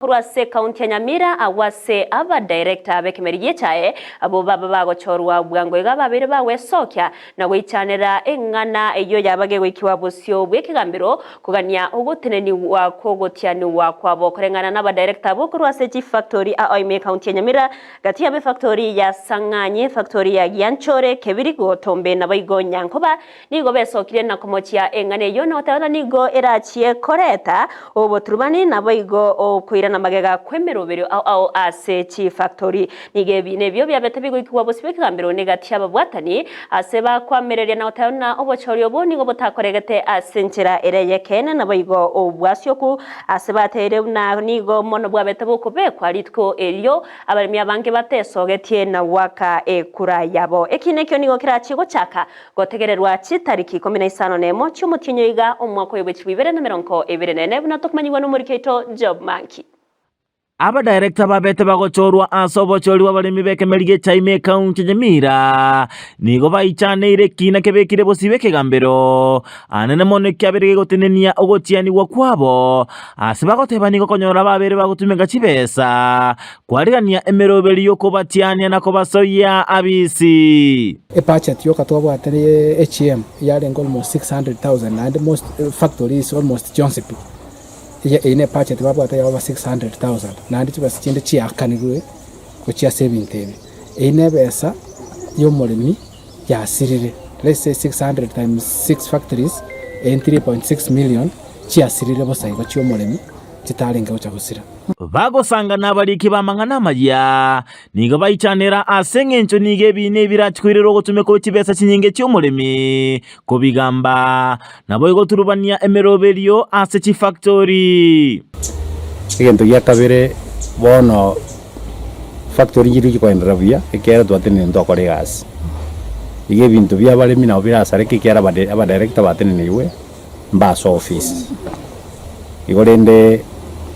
Kurwase kaunti ya Nyamira awase aba director bekemeriye chae abo baba bagochorwa bwangoiga babire bawesokya na gwichanira engana eyo yabage gwikiwa busyo bwekigambiro kugania uguteneni wa kogotiani wa kwabo kurengana n'aba director bo kurwase Chief Factory aime kaunti ya Nyamira gati ya factory ya Sanganye factory ya Gianchore kebiri gotombe na baigo Nyankoba nigo besokire na komochia engane eyo no tawala nigo erachie koreta obo turubani na baigo o na magega kwemerobero au ase Chief Factory nigebi nebyo byabete bigwikiwa bosibekambero negati ababwatani aseba kwamereria na utayona obochori oboni ngo botakoregete asenchera ereye kene na baigo obwasyoku aseba tere na nigo mono bwabete bokobekwa litko elyo abarimi abange batesogetie na waka ekura yabo ekinekyo nigo kirachigo chaka gotegererwa chitariki 15 nemo cyumutinyo iga omwako yobechibibere na 2024 bunatokumanyiwa no muri keto Job Monkey. Aba director babete bagochorwa asobochori wabarimi bekemeriye chaime kaunti Nyamira nigo baichaneire kina kebekire bosibe kegambero anene mone kyabere gotenenia ogotiani wakwabo asibagoteba nigo konyora babere bagutumenga chibesa kwarigania emeroberi yoko batiania na kobasoya abisi budget yoka twabwatere HM yarenga almost 600,000 and most factories almost Johnson ine budget babwata ya over 600,000 nandi tubasinde chiakanirwe ko chia 70 ine besa yo molimi ya sirire let's say 600 times 6 factories and 3.6 million chia sirire bosaigo chyo molimi chitarenga ucha gusira bagosanga nabariki bamangana maya nigo baichanera asengencho nigebine birachkwirero gotumeko chibesa chinyinge cy'umurimi ko bigamba nabo igoturubania emeroberio ase Chief Factory igento ya kabere bono factory yiri kwendera bia ekera twatene ndokore gas ige bintu bya baremi na birasare kikera aba director batene niwe mbaso office igorende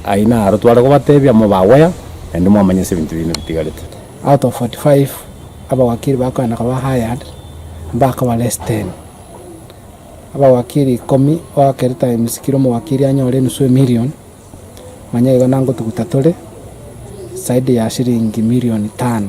aina arotwara ko batebya mo bawaya ende mo amanye 70 bitigarete out of 45 aba wakiri bakana kaba hired mbaka wa less 10 aba wakiri komi wakere times kilo mo wakiri anyore nusu million manyego nango tugutatore side ya shilingi milioni 5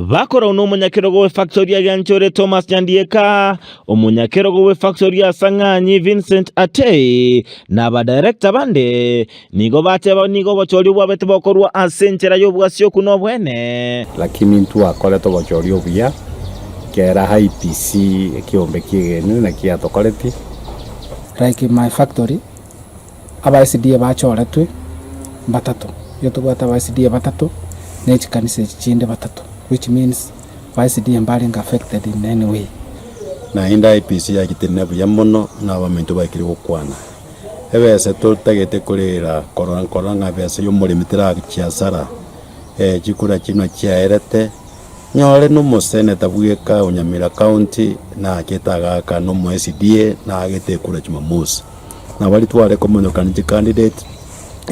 bakora uno munyakerogo we factory ya Gianchore Thomas Nyandieka omunyakerogo we factory ya Sanganye Vincent Atei na ba director bande nigo bateba nigo bochori bwabete bokorwa asenchera yobwasyo kuno bwene lakini ntu akole to bochori obya kera IPC kiombe kigene na kia tokoleti like my factory aba SDA bachoretwe batatu yotubata ba SDA batatu nechikanise chinde batatu which means YCD embaring affected in any way. Na inda IPC ya kitene buya mono na bamento bakiri gukwana. Ebese tutagete kurira koranga bese yo muri mitira kiasara. Chikura kino kyaerete nyore no museneta bweka Nyamira county na kitaga ka no YCD na agete kura chimamusi. Na bali tware community candidate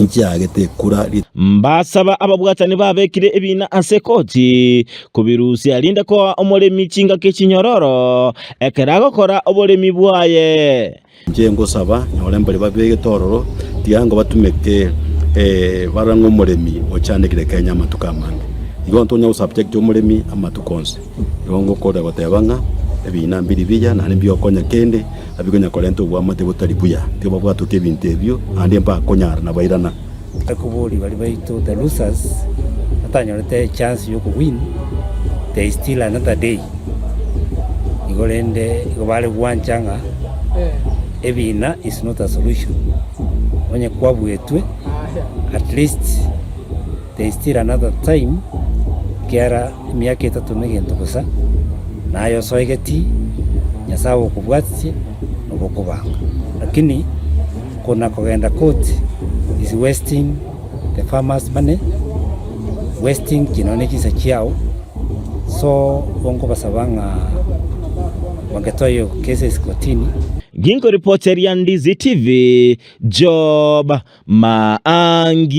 nchagete kura mbasaba ababwatani babekire ebina asekoti kubirusi alinda ko omolemi chinga kecinyororo ekerago kora obolemi bwaye njengo saba nyore mbali babege tororo tiango batumeke barango molemi ochandikire Kenya matukamande igo ntonya subject omolemi amatukonse igongo koda batebanga ebina mbiri bija na nibyo konya kende abigonya kolento bwa mate butari buya tibo bwatu kebinte byo andi mpa konyara na bairana akubuli bali baito the losers atanyorete chance yo win there is still another day igolende igobale bwanchanga ebina is not a solution onye kwabwetwe at least there is still another time kiara miaka 3 megento gusa nayo soigeti nyasawo kubwatsi nobokubanga lakini kuna kogenda court is wasting the farmers money wasting kinoneki sa chiao so bongo basabanga wangetoyo cases kotini Ginko reporter ya Ndizi TV Job Monkey.